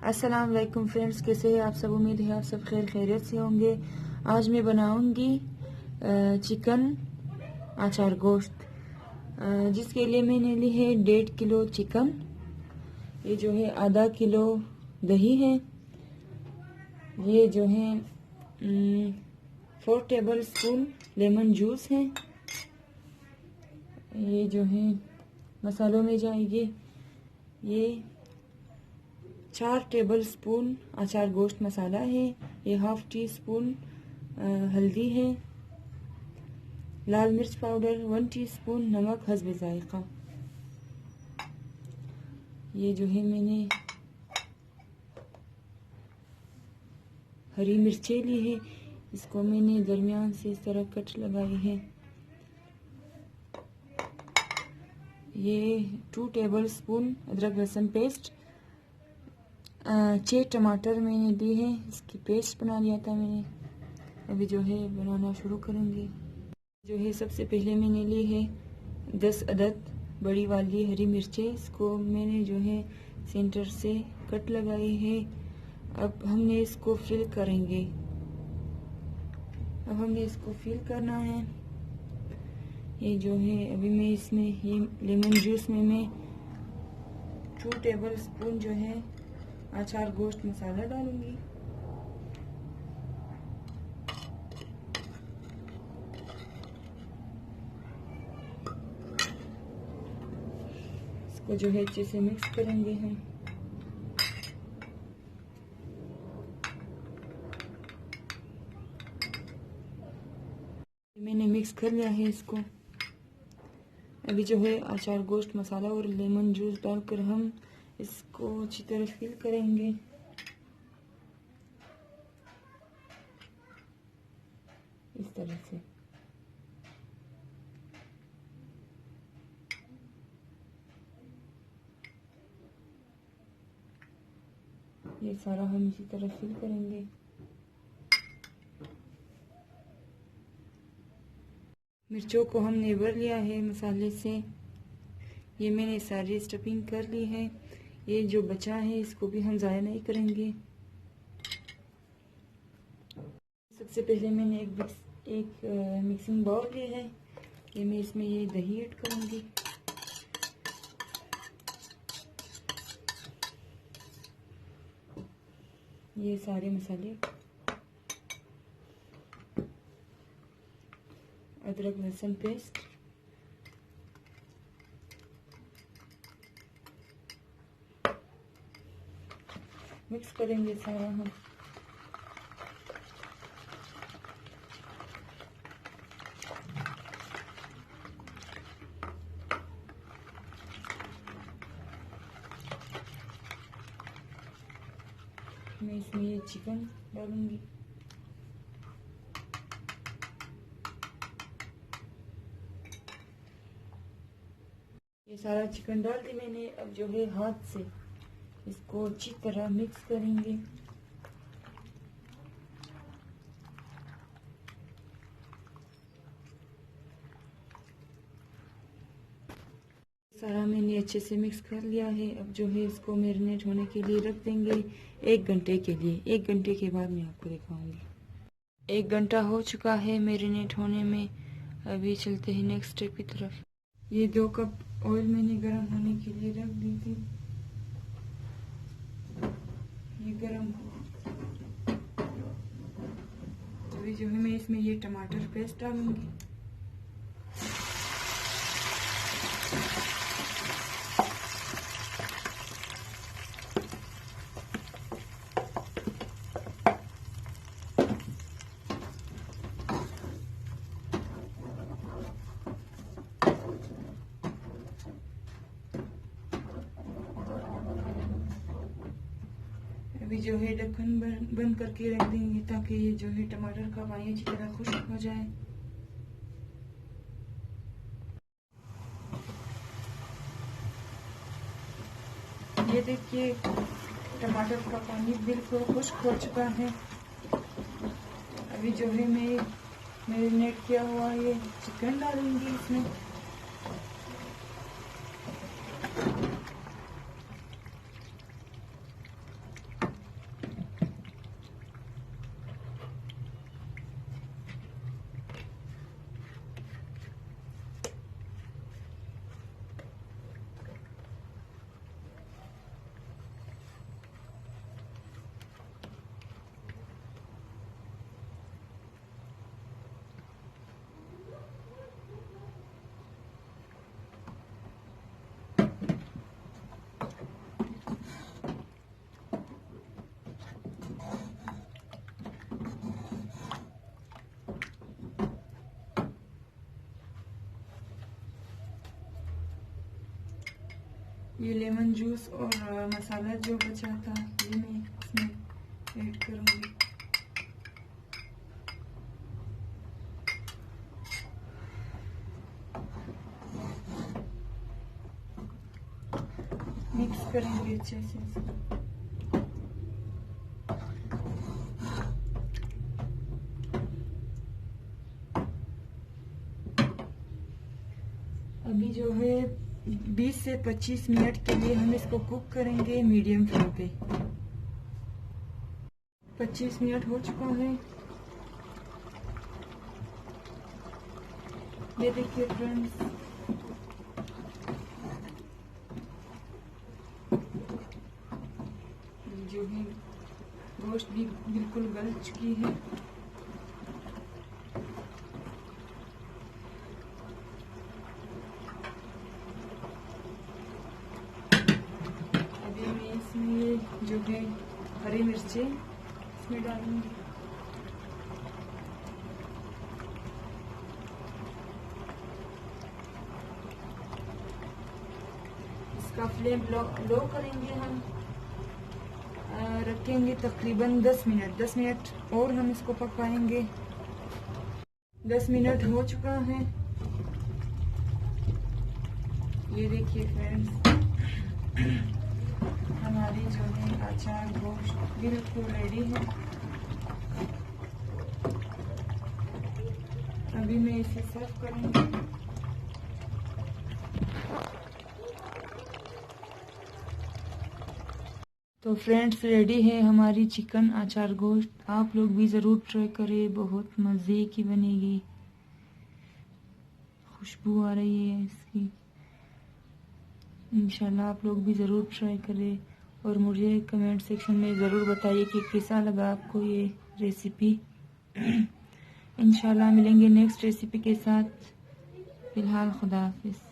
अस्सलाम वालेकुम फ्रेंड्स, कैसे हैं आप सब। उम्मीद है आप सब खैरियत से होंगे। आज मैं बनाऊंगी चिकन अचार गोश्त, जिसके लिए मैंने ली है 1.5 किलो चिकन। ये जो है आधा किलो दही है। ये जो है 4 टेबल स्पून लेमन जूस है। ये जो है मसालों में जाएंगे। ये 4 टेबल स्पून अचार गोश्त मसाला है। ये हाफ टी स्पून हल्दी है। लाल मिर्च पाउडर 1 टीस्पून, नमक हस्ब जायका। ये जो है मैंने हरी मिर्चें ली है, इसको मैंने दरमियान से इस तरह कट लगाई है। ये 2 टेबल स्पून अदरक लहसुन पेस्ट, 6 टमाटर मैंने लिए हैं, इसकी पेस्ट बना लिया था मैंने। अभी जो है बनाना शुरू करेंगे। जो है सबसे पहले मैंने ली है 10 अदद बड़ी वाली हरी मिर्चें। इसको मैंने जो है सेंटर से कट लगाई है। अब हमने इसको फिल करेंगे। अब हमने इसको फिल करना है। ये जो है अभी मैं इसमें ये लेमन जूस में मैं 2 टेबल स्पून जो है अचार गोश्त मसाला डालूंगी। इसको जो है अच्छे से मिक्स करेंगे हम। मैंने मिक्स कर लिया है इसको। अभी जो है अचार गोश्त मसाला और लेमन जूस डालकर हम इसको अच्छी तरह फिल करेंगे। इस तरह से ये सारा हम इसी तरह फिल करेंगे। मिर्चों को हमने भर लिया है मसाले से। ये मैंने सारी स्टफिंग कर ली है। ये जो बचा है इसको भी हम ज़ाया नहीं करेंगे। सबसे पहले मैंने एक मिक्सिंग बाउल लिया है। ये मैं इसमें ये दही ऐड करूँगी। ये सारे मसाले, अदरक लहसुन पेस्ट, मिक्स करेंगे सारा हम। मैं इसमें ये चिकन डालूंगी। ये सारा चिकन डाल दी मैंने। अब जो है हाथ से इसको अच्छी तरह मिक्स करेंगे। सारा मैंने अच्छे से मिक्स कर लिया है। अब जो है इसको मैरिनेट होने के लिए रख देंगे 1 घंटे के लिए। 1 घंटे के बाद मैं आपको दिखाऊंगी। 1 घंटा हो चुका है मैरिनेट होने में। अभी चलते हैं नेक्स्ट स्टेप की तरफ। ये 2 कप ऑयल मैंने गर्म होने के लिए रख दी थी। ये गर्म हो। अभी जो है मैं इसमें ये टमाटर पेस्ट डालूंगी। अभी जो है ढक्कन बंद करके रख देंगे ताकि ये जो है टमाटर का पानी अच्छी तरह खुश्क हो जाए। ये देखिए टमाटर का पानी बिल्कुल खुश्क हो चुका है। अभी जो है मैं मैरिनेट किया हुआ ये चिकन डालूंगी इसमें। ये लेमन जूस और मसाला जो बचा था ये मैं इसमें ऐड करूँगी। मिक्स करेंगे अच्छे से इसको। अभी जो है 20 से 25 मिनट के लिए हम इसको कुक करेंगे मीडियम फ्लेम पे। 25 मिनट हो चुका है। ये देखिए फ्रेंड्स, जो है गोश्त भी बिल्कुल गल चुकी है। अभी मैं इसमें जो है हरी मिर्चें इसमें डालूंगी। इसका फ्लेम लो करेंगे हम, रखेंगे तकरीबन 10 मिनट। 10 मिनट और हम इसको पकाएंगे। 10 मिनट हो चुका है। ये देखिए फ्रेंड्स, हमारी जो है अचार गोश्त बिल्कुल रेडी है। अभी मैं इसे सर्व करूंगी। तो फ्रेंड्स, रेडी है हमारी चिकन अचार गोश्त। आप लोग भी ज़रूर ट्राई करें, बहुत मज़े की बनेगी। खुशबू आ रही है इसकी। इंशाल्लाह आप लोग भी ज़रूर ट्राई करें और मुझे कमेंट सेक्शन में ज़रूर बताइए कि कैसा लगा आपको ये रेसिपी। इंशाल्लाह मिलेंगे नेक्स्ट रेसिपी के साथ। फ़िलहाल खुदा हाफिज़।